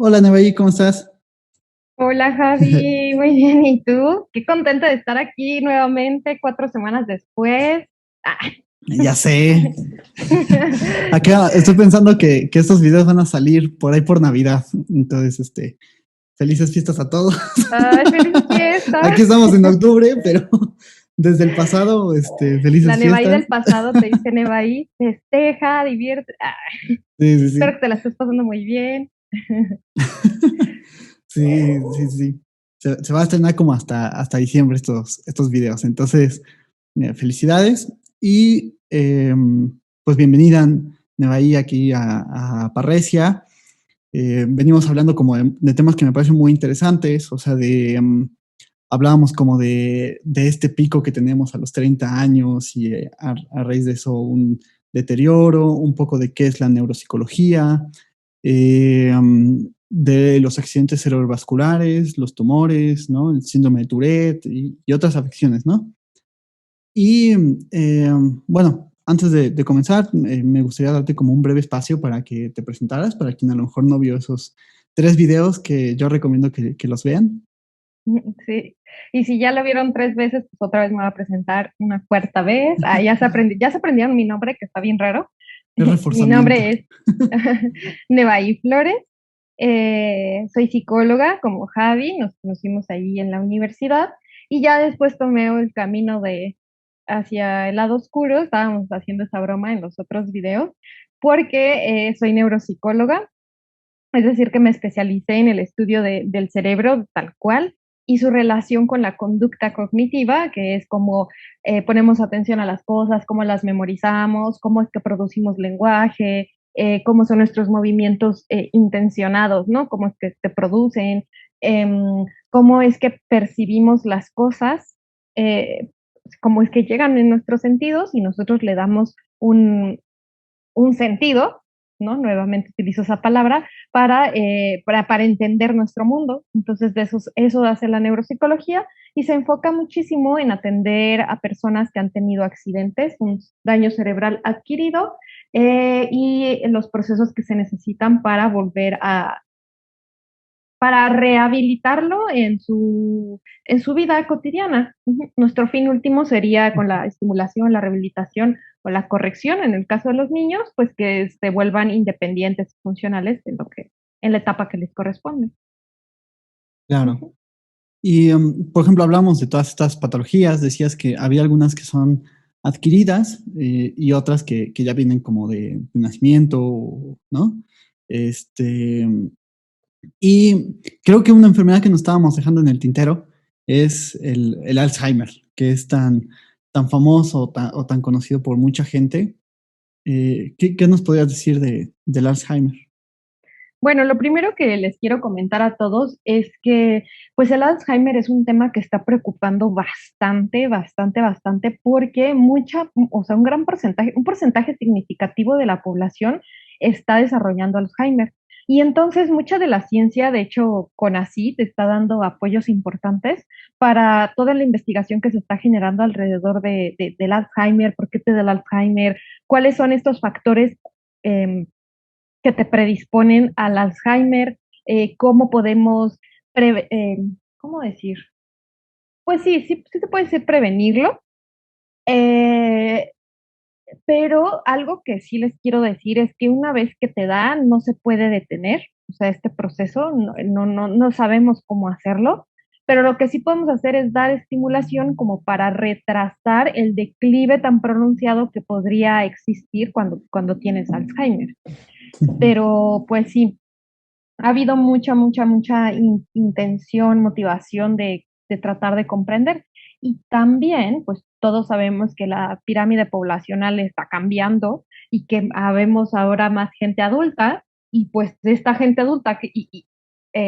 Hola, Nevaí, ¿cómo estás? Hola Javi, muy bien. ¿Y tú? Qué contenta de estar aquí nuevamente 4 semanas después. Ah. Ya sé. Acá estoy pensando que estos videos van a salir por ahí por Navidad. Entonces, felices fiestas a todos. Ay, felices fiestas. Aquí estamos en octubre, pero desde el pasado, La felices Nevaí fiestas. del pasado te dice Nevaí, festeja, divierte. Sí, sí, Espero sí. que te la estés pasando muy bien. Sí, sí, sí. Se va a estrenar como hasta diciembre estos videos. Entonces, mira, felicidades y pues bienvenida, Nevaí, aquí a Parresia. Venimos hablando como de temas que me parecen muy interesantes, o sea, hablábamos como de este pico que tenemos a los 30 años y a raíz de eso un deterioro, un poco de qué es la neuropsicología, de los accidentes cerebrovasculares, los tumores, ¿no? El síndrome de Tourette y otras afecciones, ¿no? Y bueno, antes de comenzar, me gustaría darte como un breve espacio para que te presentaras, para quien a lo mejor no vio esos 3 videos que yo recomiendo que los vean. Sí. Y si ya lo vieron 3 veces, pues otra vez me voy a presentar una cuarta vez. Ya se aprendieron mi nombre, que está bien raro. Es Mi reforzamiento. nombre es Nevaí Flores. Soy psicóloga como Javi, nos conocimos ahí en la universidad y ya después tomé el camino de hacia el lado oscuro. Estábamos haciendo esa broma en los otros videos porque soy neuropsicóloga, es decir, que me especialicé en el estudio del cerebro tal cual y su relación con la conducta cognitiva, que es cómo ponemos atención a las cosas, cómo las memorizamos, cómo es que producimos lenguaje, cómo son nuestros movimientos intencionados, ¿no? Cómo es que se producen, cómo es que percibimos las cosas, eh, cómo es que llegan en nuestros sentidos y nosotros le damos un sentido, ¿no? Nuevamente utilizo esa palabra, para entender nuestro mundo. Entonces, eso hace la neuropsicología y se enfoca muchísimo en atender a personas que han tenido accidentes, un daño cerebral adquirido, y los procesos que se necesitan para volver para rehabilitarlo en su vida cotidiana. Ujú. Nuestro fin último sería con la estimulación, la rehabilitación o la corrección, en el caso de los niños, pues que se vuelvan independientes y funcionales en la etapa que les corresponde. Claro. Ujú. Y, por ejemplo, hablamos de todas estas patologías, decías que había algunas que son adquiridas y otras que ya vienen como de nacimiento, ¿no? Este, Y creo que una enfermedad que nos estábamos dejando en el tintero es el Alzheimer, que es tan famoso o tan conocido por mucha gente. ¿Qué nos podrías decir del Alzheimer? Bueno, lo primero que les quiero comentar a todos es que, pues el Alzheimer es un tema que está preocupando bastante, bastante, bastante, porque o sea, un porcentaje significativo de la población está desarrollando Alzheimer. Y entonces mucha de la ciencia, de hecho, CONACYT está dando apoyos importantes para toda la investigación que se está generando alrededor del Alzheimer, por qué te da el Alzheimer, cuáles son estos factores em, que te predisponen al Alzheimer, cómo podemos, ¿cómo decir? Pues sí se puede decir prevenirlo, eh, pero algo que sí les quiero decir es que una vez que te da, no se puede detener, o sea, este proceso, no sabemos cómo hacerlo, pero lo que sí podemos hacer es dar estimulación como para retrasar el declive tan pronunciado que podría existir cuando tienes Alzheimer. Pero pues sí, ha habido mucha intención, motivación de tratar de comprender. Y también, pues todos sabemos que la pirámide poblacional está cambiando y que habemos ahora más gente adulta y pues de esta gente adulta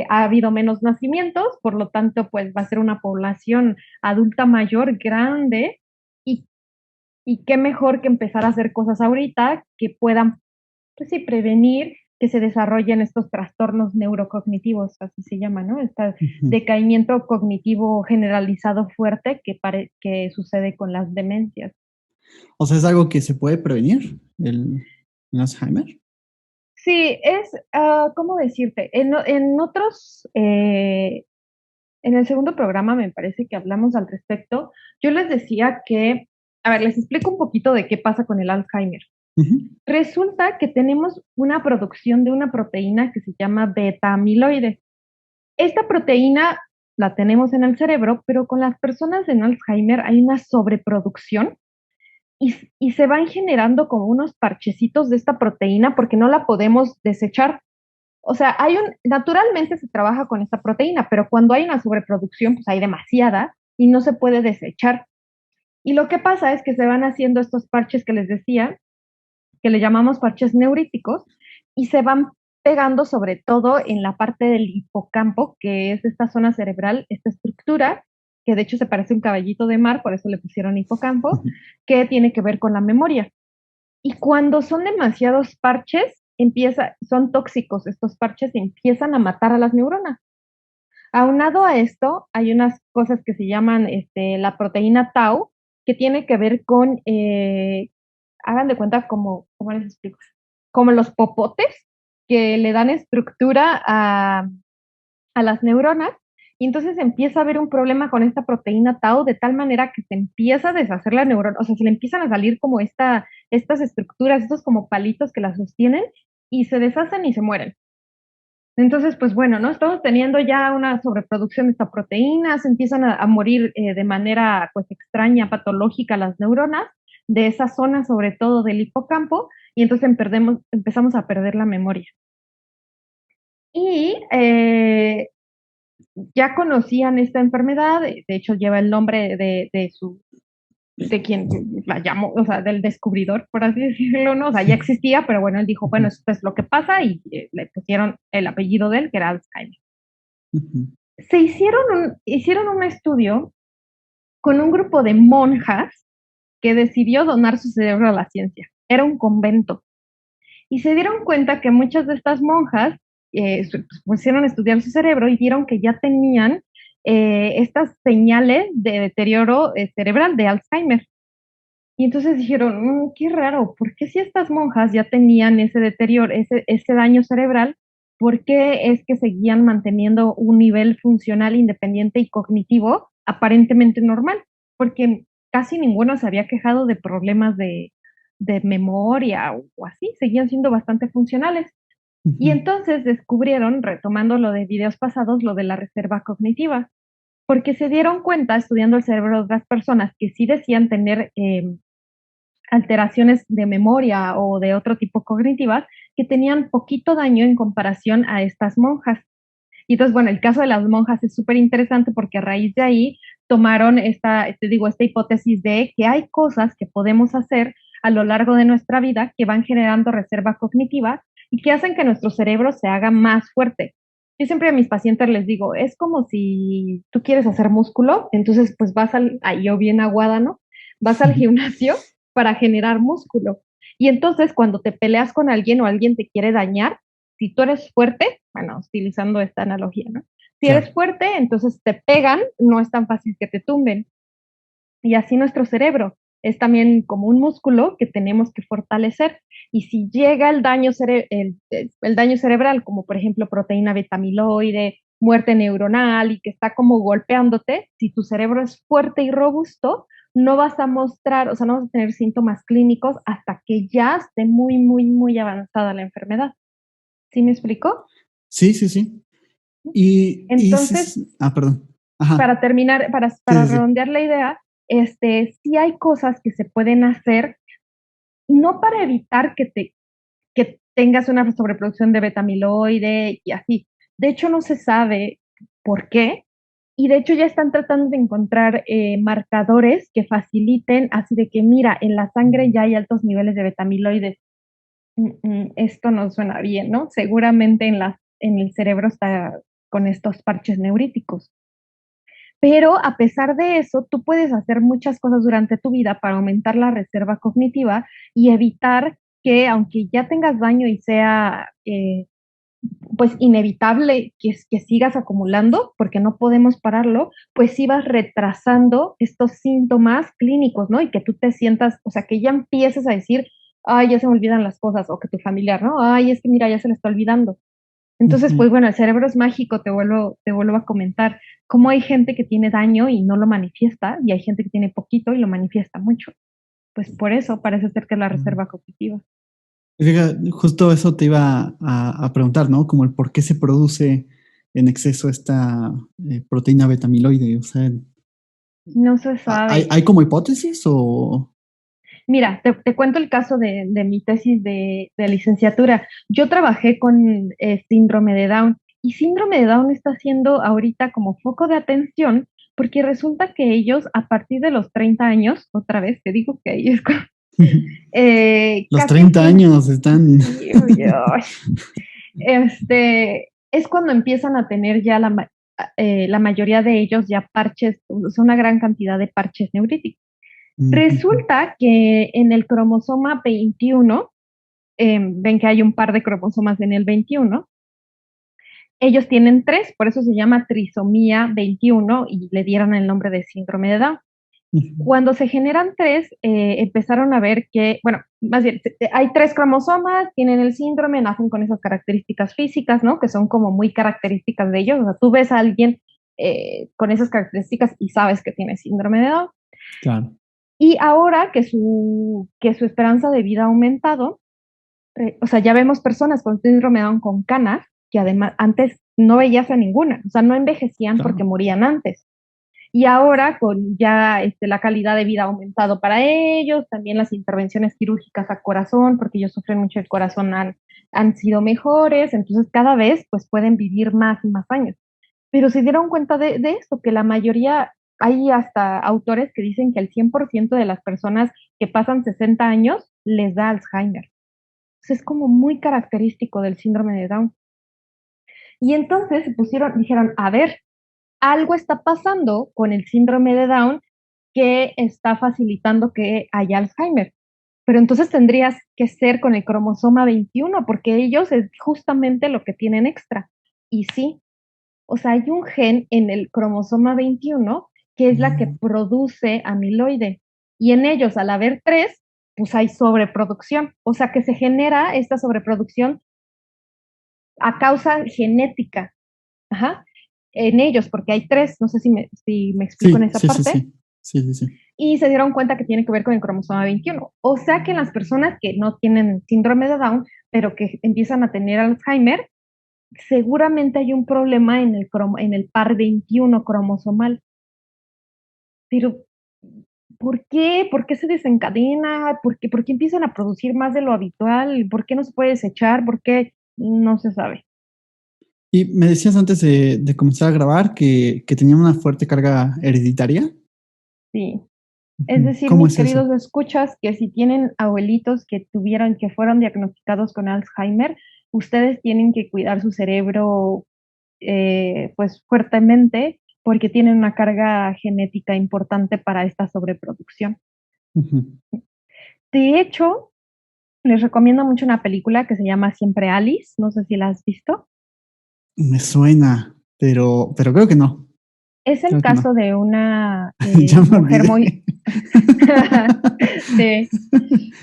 ha habido menos nacimientos, por lo tanto, pues va a ser una población adulta mayor, grande y, y qué mejor que empezar a hacer cosas ahorita que puedan, pues sí, prevenir que se desarrollen estos trastornos neurocognitivos, así se llama, ¿no? Este decaimiento cognitivo generalizado fuerte que sucede con las demencias. O sea, ¿es algo que se puede prevenir, el Alzheimer? Sí, es, ¿cómo decirte? En otros, en el segundo programa me parece que hablamos al respecto. Yo les decía que, a ver, les explico un poquito de qué pasa con el Alzheimer. Ujú, Resulta que tenemos una producción de una proteína que se llama beta amiloide. Esta proteína la tenemos en el cerebro, pero con las personas en Alzheimer hay una sobreproducción y se van generando como unos parchecitos de esta proteína porque no la podemos desechar. O sea, naturalmente se trabaja con esta proteína, pero cuando hay una sobreproducción, pues hay demasiada y no se puede desechar. Y lo que pasa es que se van haciendo estos parches que les decía, que le llamamos parches neuríticos, y se van pegando sobre todo en la parte del hipocampo, que es esta zona cerebral, esta estructura, que de hecho se parece a un caballito de mar, por eso le pusieron hipocampo, ujú. que tiene que ver con la memoria. Y cuando son demasiados parches, son tóxicos estos parches y empiezan a matar a las neuronas. Aunado a esto, hay unas cosas que se llaman la proteína tau, que tiene que ver con, hagan de cuenta como, ¿cómo les explico? Como los popotes que le dan estructura a las neuronas, y entonces empieza a haber un problema con esta proteína tau de tal manera que se empieza a deshacer la neurona, o sea, se le empiezan a salir como estas estructuras, estos como palitos que la sostienen, y se deshacen y se mueren. Entonces, pues bueno, ¿no? Estamos teniendo ya una sobreproducción de esta proteína, se empiezan a morir de manera pues extraña, patológica las neuronas de esa zona, sobre todo del hipocampo, y entonces empezamos a perder la memoria. Y ya conocían esta enfermedad, de hecho lleva el nombre de quien la llamó, o sea, del descubridor, por así decirlo, ¿no? O sea, ya existía, pero bueno, él dijo, bueno, Ujú, esto es lo que pasa y le pusieron el apellido de él, que era Alzheimer. ujú. Hicieron un estudio con un grupo de monjas que decidió donar su cerebro a la ciencia. Era un convento. Y se dieron cuenta que muchas de estas monjas pusieron a estudiar su cerebro y vieron que ya tenían estas señales de deterioro cerebral, de Alzheimer. Y entonces dijeron, qué raro, ¿por qué si estas monjas ya tenían ese deterioro, ese daño cerebral, por qué es que seguían manteniendo un nivel funcional independiente y cognitivo aparentemente normal? Porque casi ninguno se había quejado de problemas de memoria o así, seguían siendo bastante funcionales. Y Ujú. entonces descubrieron, retomando lo de videos pasados, lo de la reserva cognitiva, porque se dieron cuenta estudiando el cerebro de otras personas que sí decían tener alteraciones de memoria o de otro tipo cognitivas que tenían poquito daño en comparación a estas monjas. Y entonces, bueno, el caso de las monjas es súper interesante porque a raíz de ahí tomaron esta hipótesis de que hay cosas que podemos hacer a lo largo de nuestra vida que van generando reserva cognitiva y que hacen que nuestro cerebro se haga más fuerte. Yo siempre a mis pacientes les digo, es como si tú quieres hacer músculo, entonces pues ahí yo bien aguada, ¿no? Vas al gimnasio para generar músculo. Y entonces cuando te peleas con alguien o alguien te quiere dañar, si tú eres fuerte, bueno, utilizando esta analogía, ¿no? Si eres Claro. fuerte, entonces te pegan, no es tan fácil que te tumben. Y así nuestro cerebro es también como un músculo que tenemos que fortalecer. Y si llega el daño cerebral, como por ejemplo proteína beta-amiloide, muerte neuronal y que está como golpeándote, si tu cerebro es fuerte y robusto, no vas a mostrar, o sea, no vas a tener síntomas clínicos hasta que ya esté muy, muy, muy avanzada la enfermedad. ¿Sí me explico? Sí, sí, sí. Y sí, Entonces, sí. Ah, perdón. Ajá. para terminar, Sí, para sí, sí. redondear la idea, sí hay cosas que se pueden hacer, no para evitar que tengas una sobreproducción de betamiloide y así. De hecho, no se sabe por qué. Y de hecho ya están tratando de encontrar marcadores que faciliten, así de que, mira, en la sangre ya hay altos niveles de betamiloides. Esto no suena bien, ¿no? Seguramente en el cerebro está con estos parches neuríticos. Pero a pesar de eso, tú puedes hacer muchas cosas durante tu vida para aumentar la reserva cognitiva y evitar que, aunque ya tengas daño y sea pues inevitable que sigas acumulando, porque no podemos pararlo, pues sí vas retrasando estos síntomas clínicos, ¿no? Y que tú te sientas, o sea, que ya empieces a decir, ay, ya se me olvidan las cosas, o que tu familiar, ¿no? Ay, es que mira, ya se le está olvidando. Entonces, Ujú. pues bueno, el cerebro es mágico, te vuelvo a comentar. Cómo hay gente que tiene daño y no lo manifiesta, y hay gente que tiene poquito y lo manifiesta mucho. Pues por eso parece ser que es la Mm. reserva cognitiva. Justo eso te iba a preguntar, ¿no? Como el por qué se produce en exceso esta proteína betamiloide. O sea, No se sabe. ¿hay como hipótesis o...? Mira, te cuento el caso de mi tesis de licenciatura. Yo trabajé con síndrome de Down, y síndrome de Down está siendo ahorita como foco de atención porque resulta que ellos a partir de los 30 años, otra vez te digo que ahí es Los casi el 30 100, años están... sí, ay, es cuando empiezan a tener ya la mayoría de ellos ya parches, son una gran cantidad de parches neuríticos. Ujú. Resulta que en el cromosoma 21, ven que hay un par de cromosomas en el 21, ellos tienen tres, por eso se llama trisomía 21 y le dieron el nombre de síndrome de Down. Ujú. Cuando se generan tres, empezaron a ver que, bueno, más bien, hay tres cromosomas, tienen el síndrome, nacen con esas características físicas, ¿no? Que son como muy características de ellos. O sea, tú ves a alguien con esas características y sabes que tiene síndrome de Down. Claro. Y ahora que su esperanza de vida ha aumentado, o sea, ya vemos personas con síndrome de Down con canas, que además antes no veías a ninguna, o sea, no envejecían porque Claro. morían antes. Y ahora con ya la calidad de vida ha aumentado para ellos, también las intervenciones quirúrgicas a corazón, porque ellos sufren mucho el corazón, han sido mejores, entonces cada vez pues pueden vivir más y más años. Pero se dieron cuenta de esto, que la mayoría, hay hasta autores que dicen que el 100% de las personas que pasan 60 años les da Alzheimer. Entonces es como muy característico del síndrome de Down. Y entonces se pusieron, dijeron, a ver, algo está pasando con el síndrome de Down que está facilitando que haya Alzheimer. Pero entonces tendrías que ser con el cromosoma 21, porque ellos es justamente lo que tienen extra. Y sí, o sea, hay un gen en el cromosoma 21 que es la que Mm. produce amiloide. Y en ellos, al haber tres, pues hay sobreproducción. O sea, que se genera esta sobreproducción a causa genética. Ajá. En ellos, porque hay tres, no sé si me explico en Sí, esa sí, sí, parte, sí. Sí, sí, sí. y se dieron cuenta que tiene que ver con el cromosoma 21. O sea que en las personas que no tienen síndrome de Down, pero que empiezan a tener Alzheimer, seguramente hay un problema en el par 21 cromosomal. Pero, ¿por qué? ¿Por qué se desencadena? ¿Por qué empiezan a producir más de lo habitual? ¿Por qué no se puede desechar? ¿Por qué? No se sabe. Y me decías antes de comenzar a grabar que tenía una fuerte carga hereditaria. Sí. Es Ujú. decir, ¿Cómo mis es eso? queridos escuchas, que si tienen abuelitos que fueron diagnosticados con Alzheimer, ustedes tienen que cuidar su cerebro pues fuertemente porque tienen una carga genética importante para esta sobreproducción. Ujú. De hecho, les recomiendo mucho una película que se llama Siempre Alice, no sé si la has visto. Me suena, pero creo que no. Es el Creo que caso no. de una Ya me mujer muy, olvidé. sí,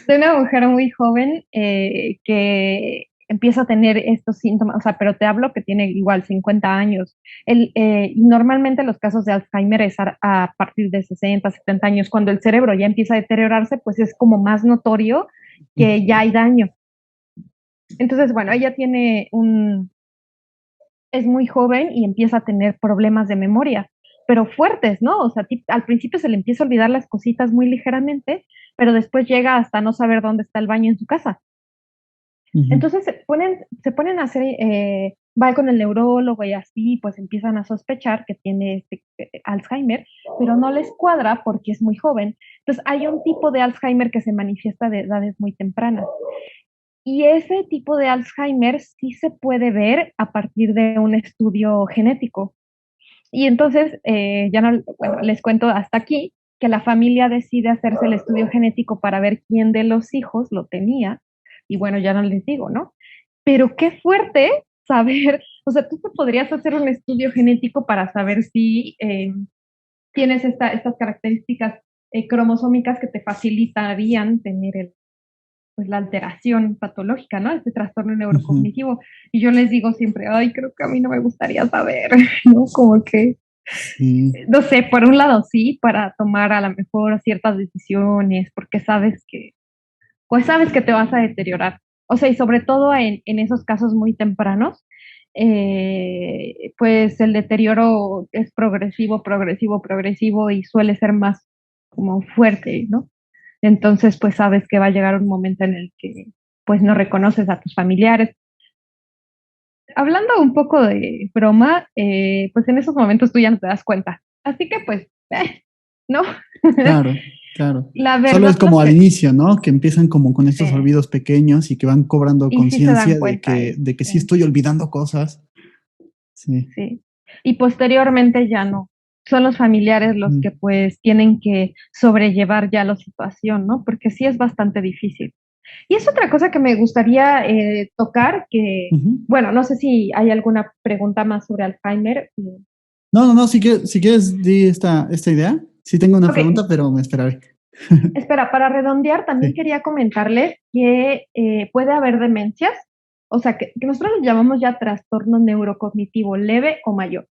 de una mujer muy joven que empieza a tener estos síntomas, o sea, pero te hablo que tiene igual 50 años. Y normalmente los casos de Alzheimer es a partir de 60, 70 años, cuando el cerebro ya empieza a deteriorarse, pues es como más notorio que ya hay daño. Entonces, bueno, ella es muy joven y empieza a tener problemas de memoria, pero fuertes, ¿no? O sea, al principio se le empieza a olvidar las cositas muy ligeramente, pero después llega hasta no saber dónde está el baño en su casa. Ujú. Entonces se ponen a hacer, va con el neurólogo y así, pues empiezan a sospechar que tiene Alzheimer, pero no les cuadra porque es muy joven. Entonces hay un tipo de Alzheimer que se manifiesta de edades muy tempranas. Y ese tipo de Alzheimer sí se puede ver a partir de un estudio genético. Y entonces, ya no, bueno, les cuento hasta aquí que la familia decide hacerse el estudio genético para ver quién de los hijos lo tenía. Y bueno, ya no les digo, ¿no? Pero qué fuerte saber, o sea, tú te podrías hacer un estudio genético para saber si tienes estas características cromosómicas que te facilitarían tener pues la alteración patológica, ¿no? Este trastorno Ujú. neurocognitivo. Y yo les digo siempre, ay, creo que a mí no me gustaría saber, ¿no? Como que, Sí, no sé, por un lado sí, para tomar a lo mejor ciertas decisiones, porque pues sabes que te vas a deteriorar. O sea, y sobre todo en esos casos muy tempranos, pues el deterioro es progresivo, progresivo, progresivo y suele ser más como fuerte, ¿no? Entonces, pues sabes que va a llegar un momento en el que pues no reconoces a tus familiares. Hablando un poco de broma, pues en esos momentos tú ya no te das cuenta. Así que pues, ¿no? claro, claro. La Solo es verdad, como al inicio, ¿no? Que empiezan como con estos sí, olvidos pequeños y que van cobrando y sí se dan conciencia cuenta, de que sí estoy olvidando cosas. Sí. sí. Y posteriormente ya no. Son los familiares los Mm, que pues tienen que sobrellevar ya la situación, ¿no? Porque sí es bastante difícil. Y es otra cosa que me gustaría tocar, que, ujú. bueno, no sé si hay alguna pregunta más sobre Alzheimer. No, no, no, si quieres, di esta idea. Sí tengo una Ok, pregunta, pero me esperaré. espera, para redondear, también Sí. quería comentarles que puede haber demencias, o sea, que nosotros le llamamos ya trastorno neurocognitivo leve o mayor.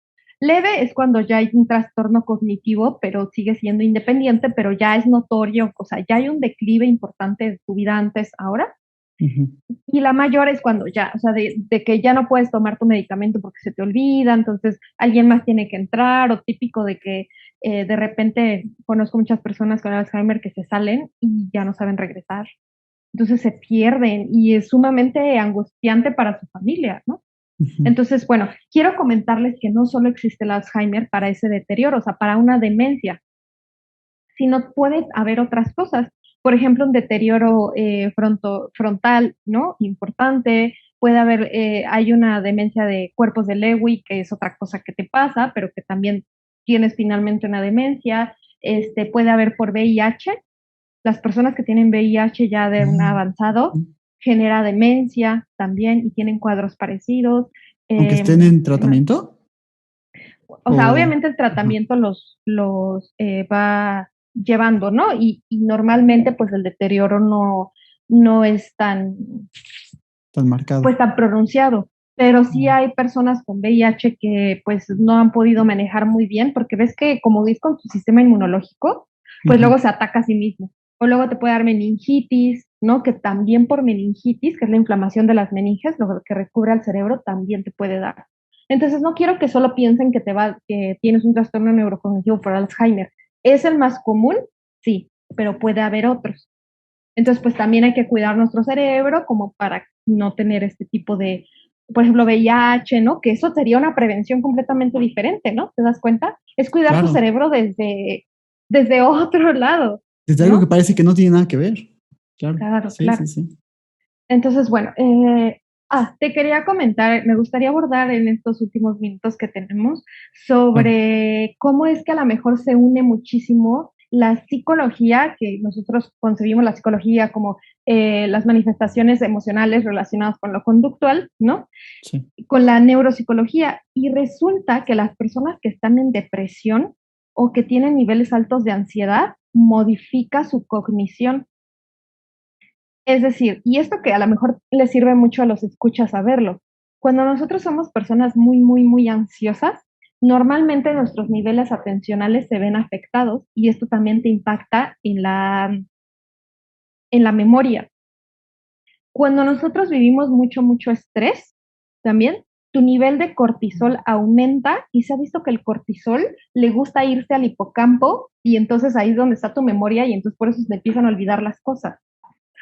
Leve es cuando ya hay un trastorno cognitivo, pero sigue siendo independiente, pero ya es notorio, o sea, ya hay un declive importante de tu vida antes, ahora. Ujú, Y la mayor es cuando ya, o sea, de que ya no puedes tomar tu medicamento porque se te olvida, entonces alguien más tiene que entrar, o típico de que de repente conozco muchas personas con Alzheimer que se salen y ya no saben regresar. Entonces se pierden y es sumamente angustiante para su familia, ¿no? ujú. Entonces, bueno, quiero comentarles que no solo existe el Alzheimer para ese deterioro, o sea, para una demencia, sino puede haber otras cosas. Por ejemplo, un deterioro frontal, ¿no? Importante. Puede haber, hay una demencia de cuerpos de Lewy, que es otra cosa que te pasa, pero que también tienes finalmente una demencia. Puede haber por VIH. Las personas que tienen VIH ya de un Ah, avanzado ujú. genera demencia también y tienen cuadros parecidos. Aunque estén en ¿Qué más? tratamiento O sea, o... obviamente el Ajá, tratamiento los va llevando, ¿no? Y normalmente pues el deterioro no es tan, tan marcado. pues tan pronunciado, pero sí Mm, hay personas con VIH que pues no han podido manejar muy bien, porque ves que como dices con tu sistema inmunológico, pues ujú. luego se ataca a sí mismo. O luego te puede dar meningitis, ¿no? Que también por meningitis, que es la inflamación de las meninges, lo que recubre al cerebro, también te puede dar. Entonces, no quiero que solo piensen que tienes un trastorno neurocognitivo por Alzheimer. ¿Es el más común? Sí, pero puede haber otros. Entonces, pues también hay que cuidar nuestro cerebro como para no tener este tipo de, por ejemplo, VIH, ¿no? Que eso sería una prevención completamente diferente, ¿no? ¿Te das cuenta? Es cuidar tu Claro, cerebro desde otro lado, desde algo que ¿no? parece que no tiene nada que ver. Claro, Claro, sí, claro. sí, sí. Entonces, bueno, te quería comentar, me gustaría abordar en estos últimos minutos que tenemos Claro. sobre cómo es que a lo mejor se une muchísimo la psicología, que nosotros concebimos la psicología como las manifestaciones emocionales relacionadas con lo conductual, ¿no? Sí. Con la neuropsicología. Y resulta que las personas que están en depresión o que tienen niveles altos de ansiedad modifica su cognición. Es decir, y esto que a lo mejor le sirve mucho a los escuchas saberlo, cuando nosotros somos personas muy, muy, muy ansiosas, normalmente nuestros niveles atencionales se ven afectados y esto también te impacta en la memoria. Cuando nosotros vivimos mucho, mucho estrés, también tu nivel de cortisol aumenta y se ha visto que el cortisol le gusta irse al hipocampo y entonces ahí es donde está tu memoria y entonces por eso se empiezan a olvidar las cosas.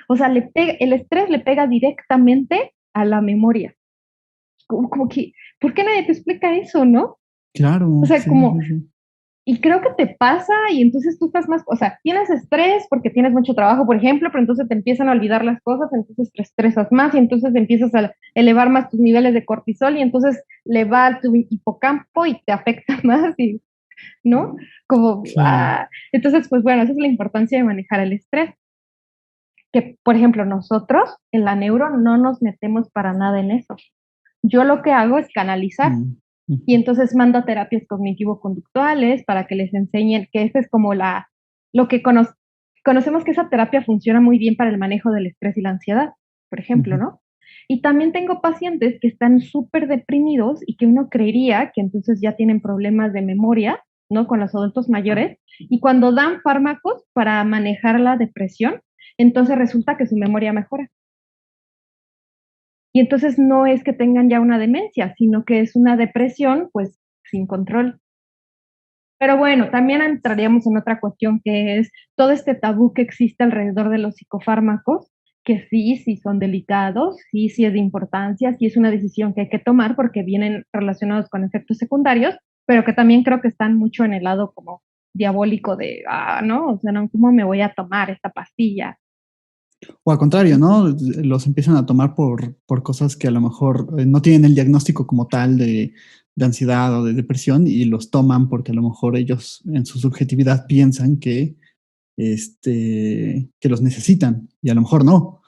O sea, el estrés le pega directamente a la memoria. Como que, ¿por qué nadie te explica eso, no? O Claro, sea, sí, como, sí, sí. y creo que te pasa y entonces tú estás más, o sea, tienes estrés porque tienes mucho trabajo, por ejemplo, pero entonces te empiezan a olvidar las cosas, entonces te estresas más y entonces empiezas a elevar más tus niveles de cortisol y entonces le va a tu hipocampo y te afecta más y, ¿no? Como, Claro. entonces, pues bueno, esa es la importancia de manejar el estrés. Que, por ejemplo, nosotros en la neuro no nos metemos para nada en eso. Yo lo que hago es canalizar Mm, y ujú. entonces mando a terapias cognitivo-conductuales para que les enseñen que ese es como lo que conocemos que esa terapia funciona muy bien para el manejo del estrés y la ansiedad, por ejemplo, Ujú. ¿no? Y también tengo pacientes que están súper deprimidos y que uno creería que entonces ya tienen problemas de memoria, ¿no? Con los adultos mayores. Y cuando dan fármacos para manejar la depresión, entonces resulta que su memoria mejora. Y entonces no es que tengan ya una demencia, sino que es una depresión, pues, sin control. Pero bueno, también entraríamos en otra cuestión que es todo este tabú que existe alrededor de los psicofármacos, que sí son delicados, sí es de importancia, sí es una decisión que hay que tomar porque vienen relacionados con efectos secundarios, pero que también creo que están mucho en el lado como diabólico de, no, o sea, no, ¿cómo me voy a tomar esta pastilla? O al contrario, ¿no? Los empiezan a tomar por cosas que a lo mejor no tienen el diagnóstico como tal de ansiedad o de depresión y los toman porque a lo mejor ellos en su subjetividad piensan que los necesitan y a lo mejor no.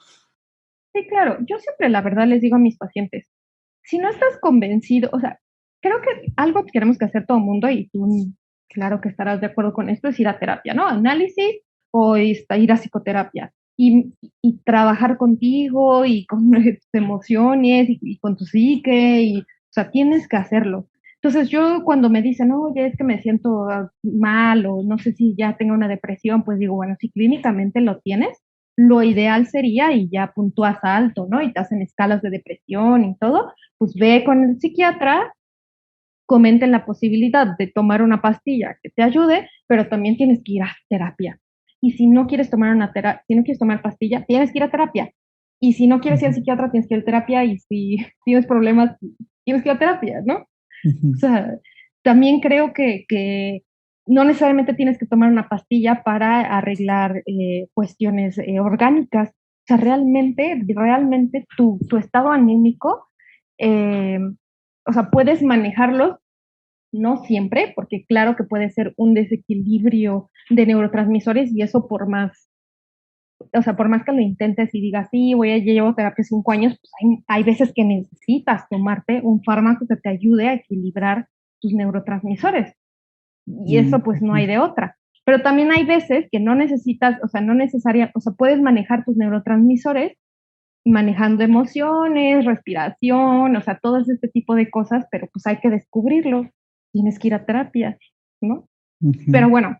Sí, claro, yo siempre la verdad les digo a mis pacientes, si no estás convencido, o sea, creo que algo que tenemos que hacer todo el mundo, y tú, claro que estarás de acuerdo con esto, es ir a terapia, ¿no? Análisis o ir a psicoterapia y trabajar contigo y con tus emociones y con tu psique, y, o sea, tienes que hacerlo. Entonces yo cuando me dicen, oye, es que me siento mal o no sé si ya tengo una depresión, pues digo, bueno, si clínicamente lo tienes, lo ideal sería, y ya puntúas alto, ¿no? Y te hacen escalas de depresión y todo, pues ve con el psiquiatra, comenten la posibilidad de tomar una pastilla que te ayude, pero también tienes que ir a terapia. Y si no quieres tomar si no quieres tomar pastilla, tienes que ir a terapia. Y si no quieres ir al Ujú, psiquiatra, tienes que ir a terapia. Y si tienes problemas, tienes que ir a terapia, ¿no? O ujú, sea, también creo que no necesariamente tienes que tomar una pastilla para arreglar cuestiones orgánicas. O sea, realmente tu estado anímico, eh, o sea, puedes manejarlo, no siempre, porque claro que puede ser un desequilibrio de neurotransmisores y eso por más, o sea, por más que lo intentes y digas, sí, ya llevo terapia 5 años, pues hay veces que necesitas tomarte un fármaco que te ayude a equilibrar tus neurotransmisores. Y eso pues no ujú, hay de otra. Pero también hay veces que no necesitas, o sea, no necesaria, o sea, puedes manejar tus neurotransmisores manejando emociones, respiración, o sea, todo este tipo de cosas, pero pues hay que descubrirlo. Tienes que ir a terapia, ¿no? Pero ujú. bueno,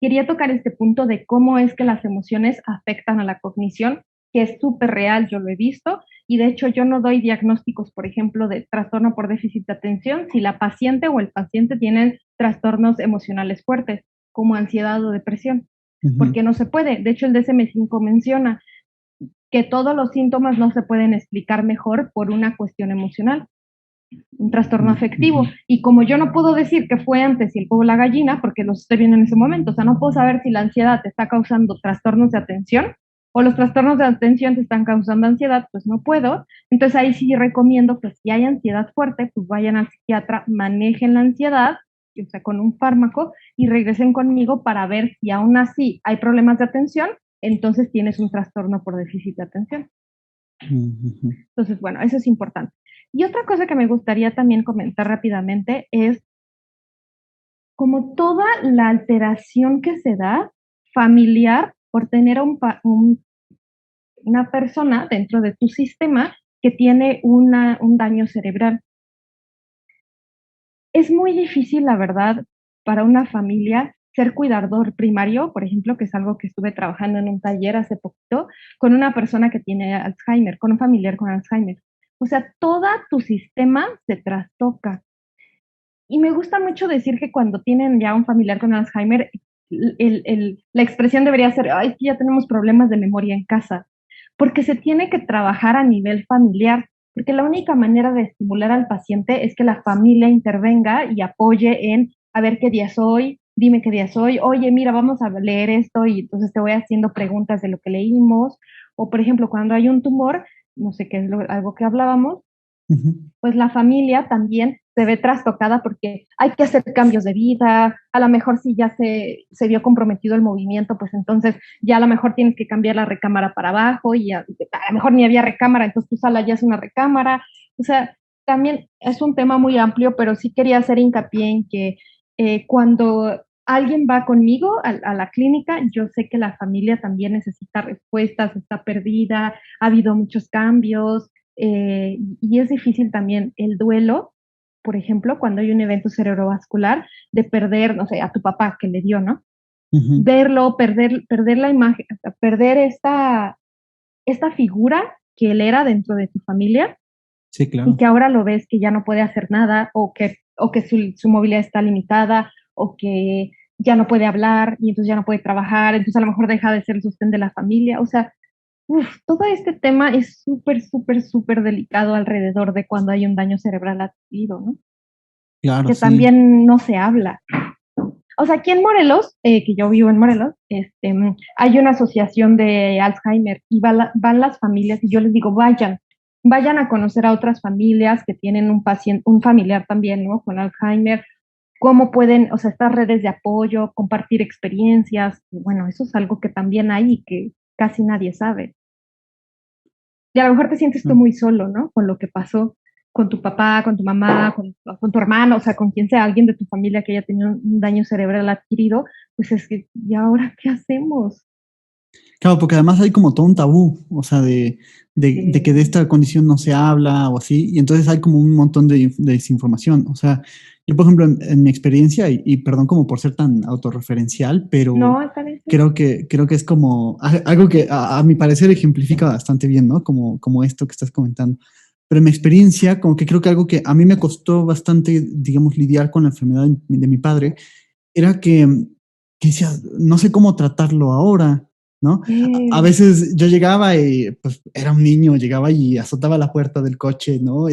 quería tocar este punto de cómo es que las emociones afectan a la cognición, que es súper real, yo lo he visto, y de hecho yo no doy diagnósticos, por ejemplo, de trastorno por déficit de atención si la paciente o el paciente tienen trastornos emocionales fuertes, como ansiedad o depresión, Ujú, porque no se puede. De hecho, el DSM-5 menciona que todos los síntomas no se pueden explicar mejor por una cuestión emocional, un trastorno ujú, afectivo. Y como yo no puedo decir que fue antes y el huevo o la gallina, porque los estoy viendo en ese momento, o sea, no puedo saber si la ansiedad te está causando trastornos de atención o los trastornos de atención te están causando ansiedad, pues no puedo. Entonces ahí sí recomiendo que si hay ansiedad fuerte, pues vayan al psiquiatra, manejen la ansiedad, o sea, con un fármaco, y regresen conmigo para ver si aún así hay problemas de atención, entonces tienes un trastorno por déficit de atención. ujú, Entonces, bueno, eso es importante. Y otra cosa que me gustaría también comentar rápidamente es como toda la alteración que se da familiar por tener una persona dentro de tu sistema que tiene un daño cerebral. Es muy difícil, la verdad, para una familia ser cuidador primario, por ejemplo, que es algo que estuve trabajando en un taller hace poquito, con una persona que tiene Alzheimer, con un familiar con Alzheimer. O sea, todo tu sistema se trastoca. Y me gusta mucho decir que cuando tienen ya un familiar con Alzheimer, la expresión debería ser, ay, ya tenemos problemas de memoria en casa, porque se tiene que trabajar a nivel familiar, porque la única manera de estimular al paciente es que la familia intervenga y apoye en, a ver qué día es hoy, dime qué día es hoy, oye, mira, vamos a leer esto y entonces te voy haciendo preguntas de lo que leímos, o por ejemplo, cuando hay un tumor, no sé qué es algo que hablábamos, ujú. pues la familia también se ve trastocada porque hay que hacer cambios de vida, a lo mejor si ya se vio comprometido el movimiento, pues entonces ya a lo mejor tienes que cambiar la recámara para abajo y a lo mejor ni había recámara, entonces tu sala ya es una recámara. O sea, también es un tema muy amplio, pero sí quería hacer hincapié en que cuando alguien va conmigo a la clínica, yo sé que la familia también necesita respuestas, está perdida, ha habido muchos cambios, y es difícil también el duelo, por ejemplo, cuando hay un evento cerebrovascular, de perder, no sé, a tu papá que le dio, ¿no? Ujú. Verlo, perder la imagen, perder esta figura que él era dentro de tu familia Sí, y claro. que ahora lo ves que ya no puede hacer nada o que su movilidad está limitada o que ya no puede hablar y entonces ya no puede trabajar, entonces a lo mejor deja de ser el sostén de la familia. O sea, todo este tema es súper, súper, súper delicado alrededor de cuando hay un daño cerebral adquirido, ¿no? Claro, Que sí. también no se habla. O sea, aquí en Morelos, que yo vivo en Morelos, hay una asociación de Alzheimer y van las familias y yo les digo, vayan a conocer a otras familias que tienen un paciente, un familiar también, ¿no? Con Alzheimer, cómo pueden, o sea, estas redes de apoyo, compartir experiencias, y bueno, eso es algo que también hay y que casi nadie sabe. Y a lo mejor te sientes tú No. muy solo, ¿no? Con lo que pasó con tu papá, con tu mamá, con tu hermano, o sea, con quien sea, alguien de tu familia que haya tenido un daño cerebral adquirido, pues es que, ¿y ahora qué hacemos? Claro, porque además hay como todo un tabú, o sea, de que de Eh, esta condición no se habla o así, y entonces hay como un montón de desinformación. O sea, yo, por ejemplo, en mi experiencia, y perdón como por ser tan autorreferencial, pero no, está bien. Sí. creo que es como algo que a mi parecer ejemplifica bastante bien, ¿no? Como esto que estás comentando. Pero en mi experiencia, como que creo que algo que a mí me costó bastante, digamos, lidiar con la enfermedad de mi padre, era que decía, no sé cómo tratarlo ahora, ¿no? A Eh, veces yo llegaba y pues era un niño, llegaba y azotaba la puerta del coche, ¿no?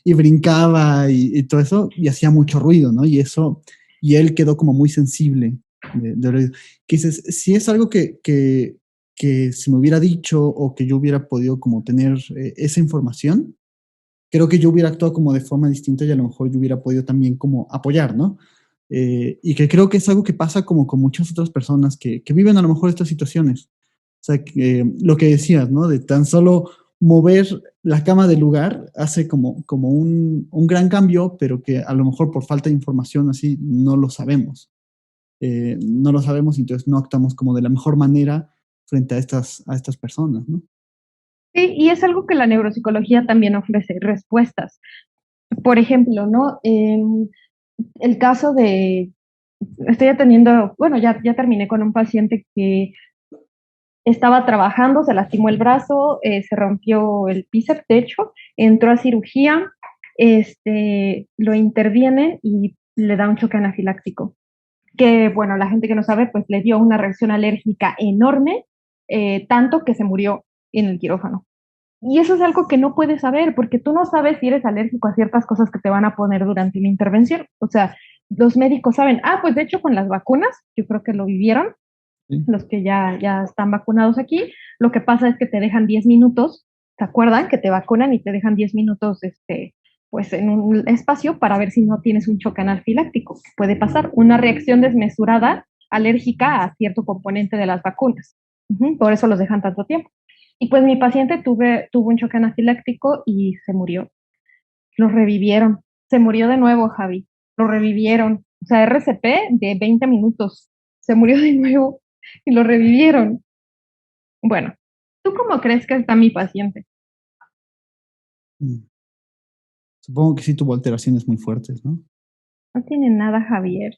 Y brincaba y todo eso y hacía mucho ruido, ¿no? Y eso, y él quedó como muy sensible de oído. Que dices, si es algo que se me hubiera dicho o que yo hubiera podido como tener esa información, creo que yo hubiera actuado como de forma distinta y a lo mejor yo hubiera podido también como apoyar, ¿no? Y que creo que es algo que pasa como con muchas otras personas que viven a lo mejor estas situaciones. O sea, que, lo que decías, ¿no? De tan solo mover la cama del lugar hace como un gran cambio, pero que a lo mejor por falta de información así no lo sabemos. No lo sabemos y entonces no actuamos como de la mejor manera frente a estas personas, ¿no? sí, y es algo que la neuropsicología también ofrece, respuestas. Por ejemplo, ¿no? El caso de, estoy atendiendo, bueno, ya terminé con un paciente que estaba trabajando, se lastimó el brazo, se rompió el bíceps, de hecho, entró a cirugía, lo intervienen y le da un choque anafiláctico. Que, bueno, la gente que no sabe, pues le dio una reacción alérgica enorme, tanto que se murió en el quirófano. Y eso es algo que no puedes saber, porque tú no sabes si eres alérgico a ciertas cosas que te van a poner durante la intervención. O sea, los médicos saben, pues de hecho con las vacunas, yo creo que lo vivieron, Sí. los que ya están vacunados aquí, lo que pasa es que te dejan 10 minutos, ¿se acuerdan? Que te vacunan y te dejan 10 minutos, pues en un espacio para ver si no tienes un choque anafiláctico, que puede pasar, una reacción desmesurada alérgica a cierto componente de las vacunas. Por eso los dejan tanto tiempo. Y pues mi paciente tuvo un choque anafiláctico y se murió. Lo revivieron. Se murió de nuevo, Javi. Lo revivieron. O sea, RCP de 20 minutos. Se murió de nuevo y lo revivieron. Bueno, ¿tú cómo crees que está mi paciente? Mm. Supongo que sí tuvo alteraciones muy fuertes, ¿no? No tiene nada, Javier.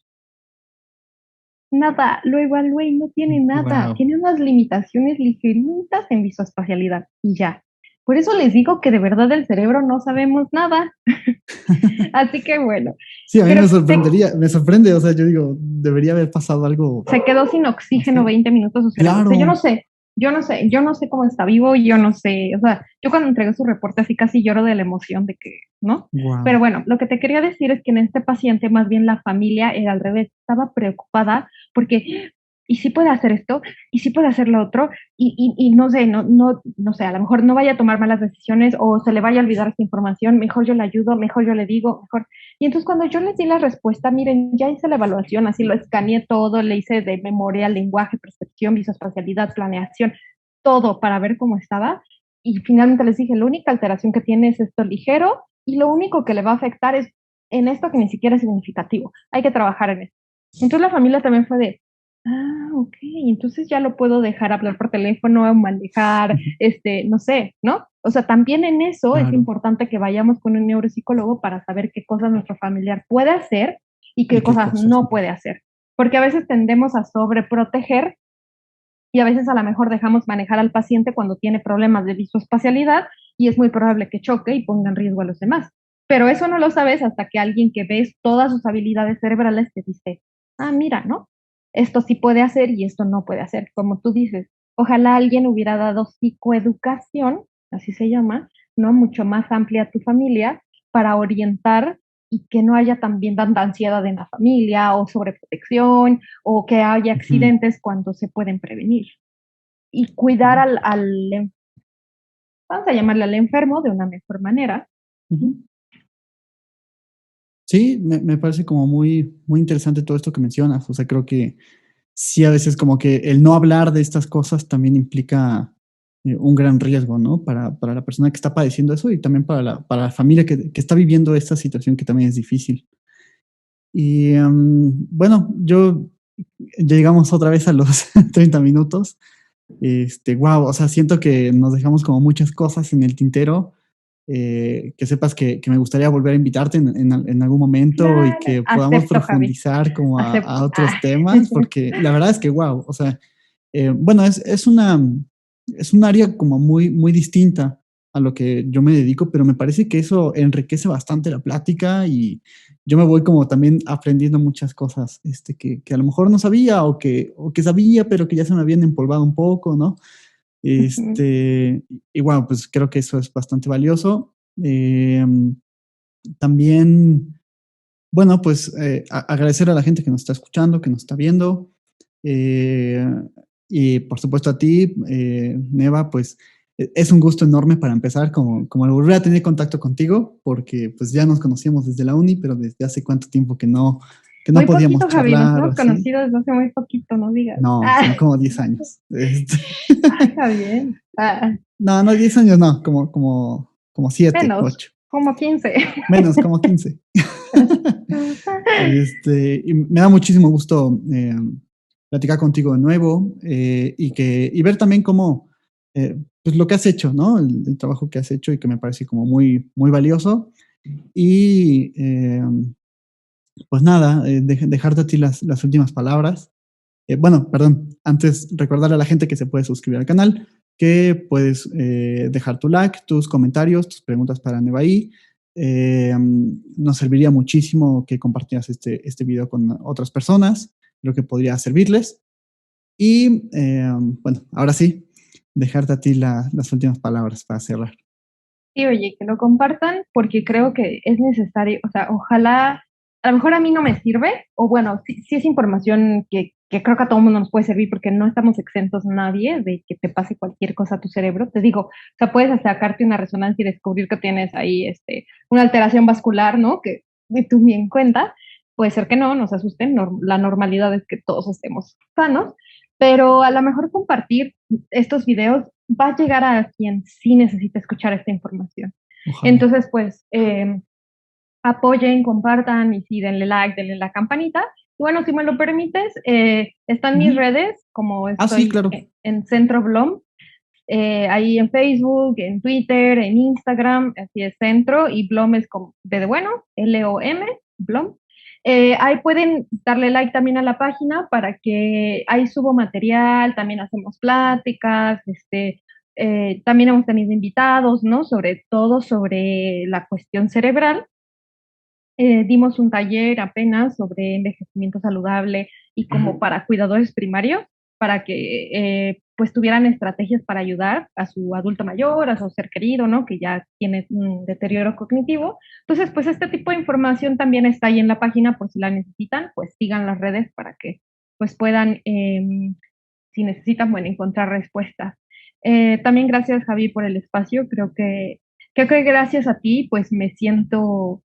Nada. Lo evalué y no tiene nada. Wow. Tiene unas limitaciones ligeritas en visoespacialidad y ya. Por eso les digo que de verdad del cerebro no sabemos nada. Así que bueno, Sí, a mí pero me sorprende, o sea, yo digo, debería haber pasado algo se quedó sin oxígeno así. 20 minutos su cerebro. O sea, Claro, yo no sé cómo está vivo, yo no sé, o sea, yo cuando entregué su reporte así casi lloro de la emoción de que, ¿no? Pero wow. bueno, lo que te quería decir es que en este paciente más bien la familia era al revés, estaba preocupada porque, ¿y si puede hacer esto? ¿Y si puede hacer lo otro? Y no sé, no sé, a lo mejor no vaya a tomar malas decisiones o se le vaya a olvidar esta información, mejor yo le ayudo, mejor yo le digo, mejor. Y entonces cuando yo les di la respuesta, miren, ya hice la evaluación, así lo escaneé todo, le hice de memoria, lenguaje, percepción, visoespacialidad, planeación, todo para ver cómo estaba. Y finalmente les dije, la única alteración que tiene es esto ligero y lo único que le va a afectar es en esto que ni siquiera es significativo. Hay que trabajar en esto. Entonces la familia también fue de, ok, entonces ya lo puedo dejar hablar por teléfono, manejar, no sé, ¿no? O sea, también en eso es Claro. importante que vayamos con un neuropsicólogo para saber qué cosas nuestro familiar puede hacer y qué ¿Y qué cosas cosas? no puede hacer. Porque a veces tendemos a sobreproteger y a veces a lo mejor dejamos manejar al paciente cuando tiene problemas de visoespacialidad y es muy probable que choque y ponga en riesgo a los demás. Pero eso no lo sabes hasta que alguien que ves todas sus habilidades cerebrales te dice, mira, ¿no? Esto sí puede hacer y esto no puede hacer. Como tú dices, ojalá alguien hubiera dado psicoeducación, así se llama, ¿no? Mucho más amplia a tu familia para orientar y que no haya también tanta ansiedad en la familia o sobreprotección o que haya Ujú. accidentes cuando se pueden prevenir. Y cuidar vamos a llamarle al enfermo de una mejor manera. Ujú. Sí, me parece como muy, muy interesante todo esto que mencionas. O sea, creo que sí, a veces como que el no hablar de estas cosas también implica un gran riesgo, ¿no? Para la persona que está padeciendo eso y también para la familia que está viviendo esta situación que también es difícil. Y bueno, ya llegamos otra vez a los 30 minutos. Wow, o sea, siento que nos dejamos como muchas cosas en el tintero. Que sepas que me gustaría volver a invitarte en algún momento y Claro, que podamos acepto, Javi, profundizar como a acepto. otros temas, porque la verdad es que, wow, o sea, bueno, es un área como muy, muy distinta a lo que yo me dedico, pero me parece que eso enriquece bastante la plática y yo me voy como también aprendiendo muchas cosas que a lo mejor no sabía o que sabía, pero que ya se me habían empolvado un poco, ¿no? Y bueno, pues creo que eso es bastante valioso. También, bueno, pues agradecer a la gente que nos está escuchando, que nos está viendo. eh, y por supuesto a ti, Neva, pues es un gusto enorme para empezar, como volver a tener contacto contigo, porque pues ya nos conocíamos desde la uni, pero desde hace cuánto tiempo que no Muy podíamos poquito, Javi, nos charlar o hemos así. conocido desde hace muy poquito, no digas. No, son como 10 años. Javier. No, no, 10 años no, como 7, Menos, 8. como 15. Menos, como 15. Y me da muchísimo gusto platicar contigo de nuevo y ver también cómo, pues lo que has hecho, ¿no? El trabajo que has hecho y que me parece como muy, muy valioso. Y pues nada, dejarte a ti las últimas palabras. Bueno, perdón, antes recordarle a la gente que se puede suscribir al canal, que puedes dejar tu like, tus comentarios, tus preguntas para Nevaí. Nos serviría muchísimo que compartieras este video con otras personas, creo que podría servirles. Y bueno, ahora sí, dejarte a ti las últimas palabras para cerrar. Sí, oye, que lo compartan porque creo que es necesario, o sea, ojalá, a lo mejor a mí no me sirve, o bueno, sí es información que creo que a todo mundo nos puede servir porque no estamos exentos nadie de que te pase cualquier cosa a tu cerebro. Te digo, o sea, puedes sacarte una resonancia y descubrir que tienes ahí una alteración vascular, ¿no? Que ni tú ni en cuenta. Puede ser que no, nos asusten, la normalidad es que todos estemos sanos, pero a lo mejor compartir estos videos va a llegar a quien sí necesita escuchar esta información. Ojalá. Entonces, pues, apoyen, compartan y sí, denle like, denle la campanita. Y bueno, si me lo permites, están mis Ujú. redes, como Ah, sí, estoy claro. en Centro Blom, ahí en Facebook, en Twitter, en Instagram, así es Centro, y Blom es como de bueno, L-O-M, Blom. Ahí pueden darle like también a la página para que ahí subo material, también hacemos pláticas, también hemos tenido invitados, ¿no? Sobre todo sobre la cuestión cerebral. Dimos un taller apenas sobre envejecimiento saludable y como para cuidadores primarios, para que pues tuvieran estrategias para ayudar a su adulto mayor, a su ser querido, ¿no? Que ya tiene un deterioro cognitivo. Entonces, pues este tipo de información también está ahí en la página por si la necesitan, pues sigan las redes para que pues puedan, si necesitan, bueno, encontrar respuestas. También gracias, Javi, por el espacio. Creo que gracias a ti, pues me siento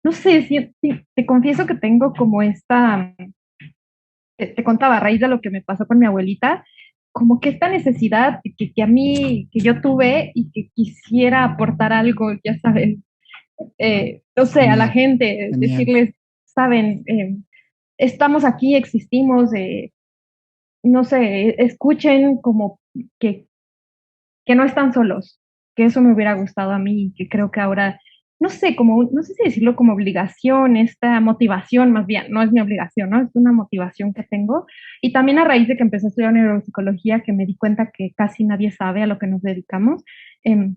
no sé, te confieso que tengo como te contaba a raíz de lo que me pasó con mi abuelita, como que esta necesidad que a mí, que yo tuve y que quisiera aportar algo, ya sabes, no sé, a la Genial, gente, genial. decirles, saben, estamos aquí, existimos, no sé, escuchen como que, que no están solos, que eso me hubiera gustado a mí y que creo que ahora, no sé, como, no sé si decirlo como obligación, esta motivación más bien, no es mi obligación, ¿no? Es una motivación que tengo. Y también a raíz de que empecé a estudiar neuropsicología, que me di cuenta que casi nadie sabe a lo que nos dedicamos, em,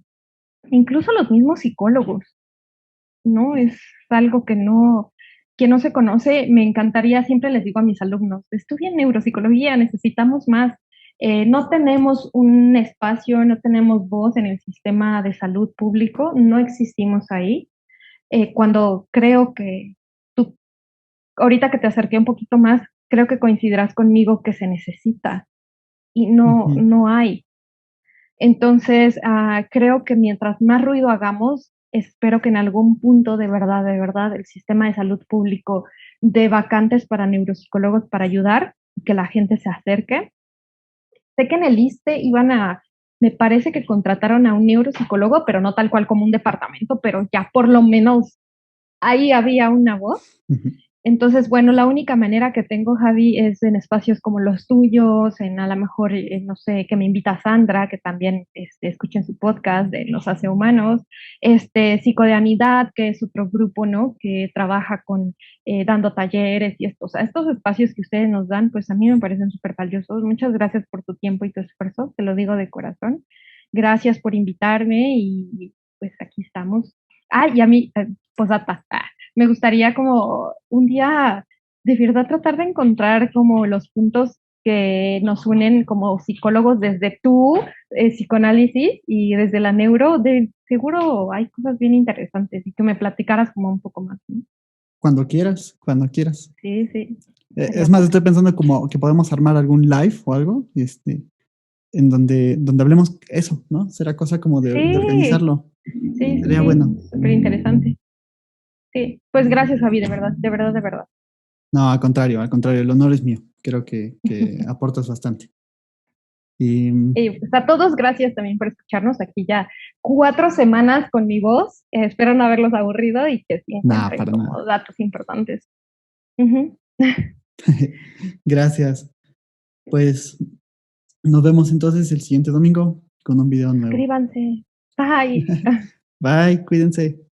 incluso los mismos psicólogos, ¿no? Es algo que no se conoce. Me encantaría, siempre les digo a mis alumnos, estudien neuropsicología, necesitamos más. No tenemos un espacio, no tenemos voz en el sistema de salud público, no existimos ahí. Cuando creo que tú, ahorita que te acerqué un poquito más, creo que coincidirás conmigo que se necesita y Ujú, no hay. Entonces, creo que mientras más ruido hagamos, espero que en algún punto de verdad, el sistema de salud público dé vacantes para neuropsicólogos para ayudar, que la gente se acerque. Sé que en el ISSSTE me parece que contrataron a un neuropsicólogo, pero no tal cual como un departamento, pero ya por lo menos ahí había una voz. ujú. Entonces, bueno, la única manera que tengo, Javi, es en espacios como los tuyos, en a lo mejor, no sé, que me invita Sandra, que también escuchen su podcast de Nos Hace Humanos, Psicodeanidad, que es otro grupo, ¿no? Que trabaja con, dando talleres y esto, o sea, estos espacios que ustedes nos dan, pues a mí me parecen súper valiosos. Muchas gracias por tu tiempo y tu esfuerzo, te lo digo de corazón. Gracias por invitarme y pues aquí estamos. Ah, y a mí, posdata. Me gustaría como un día de verdad tratar de encontrar como los puntos que nos unen como psicólogos desde tu psicoanálisis y desde la neuro, de seguro hay cosas bien interesantes y que me platicaras como un poco más, ¿no? Cuando quieras, cuando quieras. Sí, sí, Es estaría más, padre. estoy pensando como que podemos armar algún live o algo, en donde hablemos eso, ¿no? Será cosa como de Sí, organizarlo. sí, sí, Sería sí, bueno. súper interesante. Sí, pues gracias, Javi, de verdad, de verdad, de verdad. No, al contrario, el honor es mío. Creo que aportas bastante. Y Pues a todos, gracias también por escucharnos aquí ya 4 semanas con mi voz. Espero no haberlos aburrido y que sí nada, encuentren para como nada. datos importantes. Ujú. Gracias. Pues nos vemos entonces el siguiente domingo con un video nuevo. Suscríbanse. Bye. Bye, cuídense.